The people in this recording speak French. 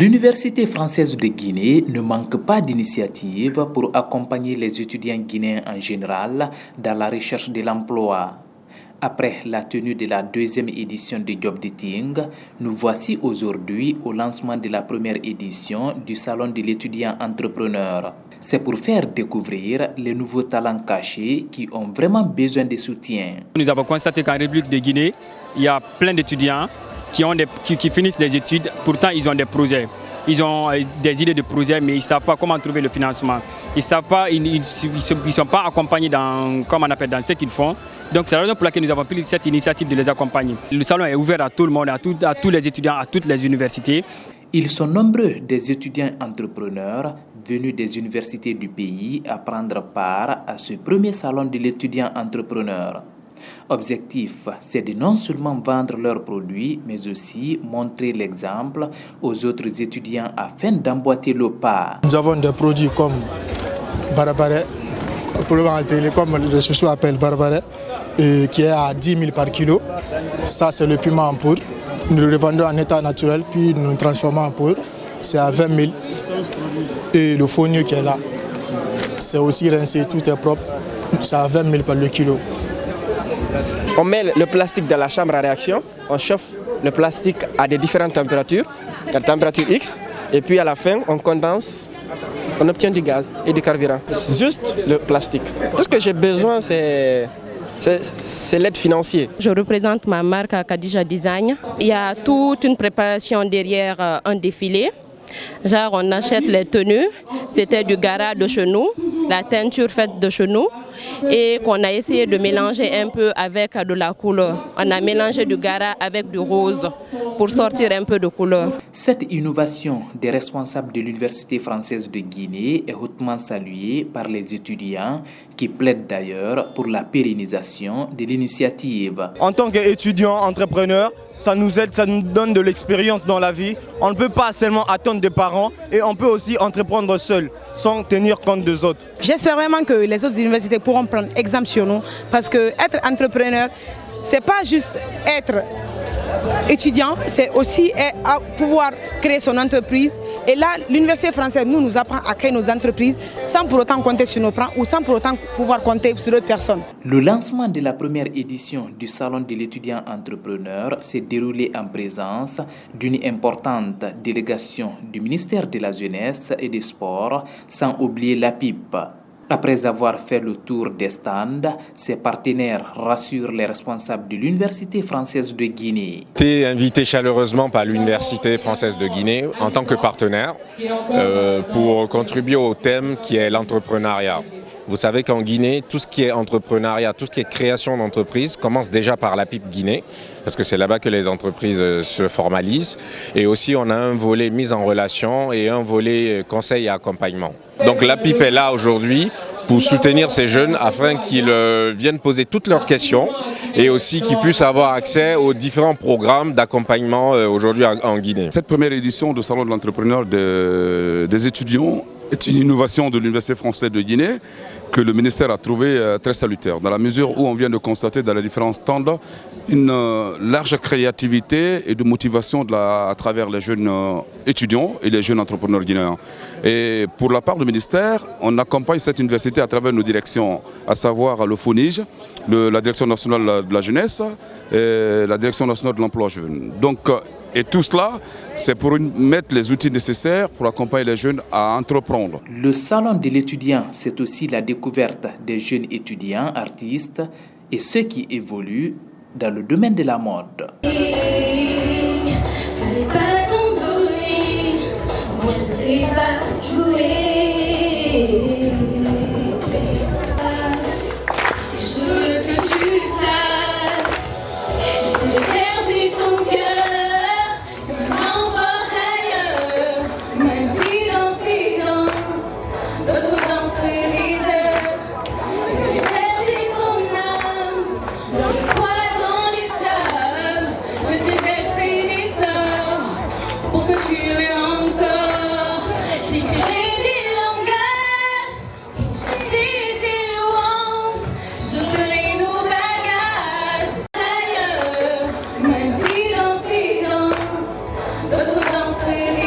L'Université française de Guinée ne manque pas d'initiatives pour accompagner les étudiants guinéens en général dans la recherche de l'emploi. Après la tenue de la deuxième édition de Job Dating, nous voici aujourd'hui au lancement de la première édition du Salon de l'étudiant entrepreneur. C'est pour faire découvrir les nouveaux talents cachés qui ont vraiment besoin de soutien. Nous avons constaté qu'en République de Guinée, il y a plein d'étudiants qui finissent des études, pourtant ils ont des projets. Ils ont des idées de projets, mais ils ne savent pas comment trouver le financement. Ils ne sont pas accompagnés dans ce qu'ils font. Donc c'est la raison pour laquelle nous avons pris cette initiative de les accompagner. Le salon est ouvert à tout le monde, à tous les étudiants, à toutes les universités. Ils sont nombreux des étudiants entrepreneurs venus des universités du pays à prendre part à ce premier salon de l'étudiant entrepreneur. Objectif, c'est de non seulement vendre leurs produits, mais aussi montrer l'exemple aux autres étudiants afin d'emboîter le pas. Nous avons des produits comme Barabare, comme les sociaux appellent Barabare, qui est à 10 000 par kilo. Ça, c'est le piment en poudre. Nous le revendons en état naturel, puis nous le transformons en poudre. C'est à 20 000. Et le fonio qui est là, c'est aussi rincé, tout est propre. C'est à 20 000 par le kilo. On met le plastique dans la chambre à réaction, on chauffe le plastique à des différentes températures, la température X, et puis à la fin, on condense, on obtient du gaz et du carburant. C'est juste le plastique. Tout ce que j'ai besoin, c'est l'aide financière. Je représente ma marque Kadija Design. Il y a toute une préparation derrière un défilé. Genre on achète les tenues, c'était du gara de chez nous, la teinture faite de chez nous et qu'on a essayé de mélanger un peu avec de la couleur. On a mélangé du gara avec du rose pour sortir un peu de couleur. Cette innovation des responsables de l'Université française de Guinée est hautement saluée par les étudiants qui plaident d'ailleurs pour la pérennisation de l'initiative. En tant qu'étudiant entrepreneur, ça nous aide, ça nous donne de l'expérience dans la vie. On ne peut pas seulement attendre des parents et on peut aussi entreprendre seul, sans tenir compte des autres. J'espère vraiment que les autres universités pourront prendre exemple sur nous parce que être entrepreneur, c'est pas juste être étudiant, c'est aussi pouvoir créer son entreprise. Et là, l'université française nous apprend à créer nos entreprises sans pour autant compter sur nos parents ou sans pour autant pouvoir compter sur d'autres personnes. Le lancement de la première édition du Salon de l'étudiant entrepreneur s'est déroulé en présence d'une importante délégation du ministère de la Jeunesse et des Sports, sans oublier la PIP. Après avoir fait le tour des stands, ses partenaires rassurent les responsables de l'Université française de Guinée. J'ai été invité chaleureusement par l'Université française de Guinée en tant que partenaire pour contribuer au thème qui est l'entrepreneuriat. Vous savez qu'en Guinée, tout ce qui est entrepreneuriat, tout ce qui est création d'entreprise commence déjà par la PIP Guinée, parce que c'est là-bas que les entreprises se formalisent. Et aussi, on a un volet mise en relation et un volet conseil et accompagnement. Donc la PIP est là aujourd'hui pour soutenir ces jeunes afin qu'ils viennent poser toutes leurs questions et aussi qu'ils puissent avoir accès aux différents programmes d'accompagnement aujourd'hui en Guinée. Cette première édition du Salon de l'entrepreneur des étudiants est une innovation de l'Université française de Guinée que le ministère a trouvé très salutaire, dans la mesure où on vient de constater dans les différents stands une large créativité et de motivation à travers les jeunes étudiants et les jeunes entrepreneurs guinéens. Et pour la part du ministère, on accompagne cette université à travers nos directions, à savoir le FONIGE, la Direction nationale de la jeunesse et la Direction nationale de l'emploi jeune. Et tout cela, c'est pour mettre les outils nécessaires pour accompagner les jeunes à entreprendre. Le salon de l'étudiant, c'est aussi la découverte des jeunes étudiants, artistes et ceux qui évoluent dans le domaine de la mode. D'autres danser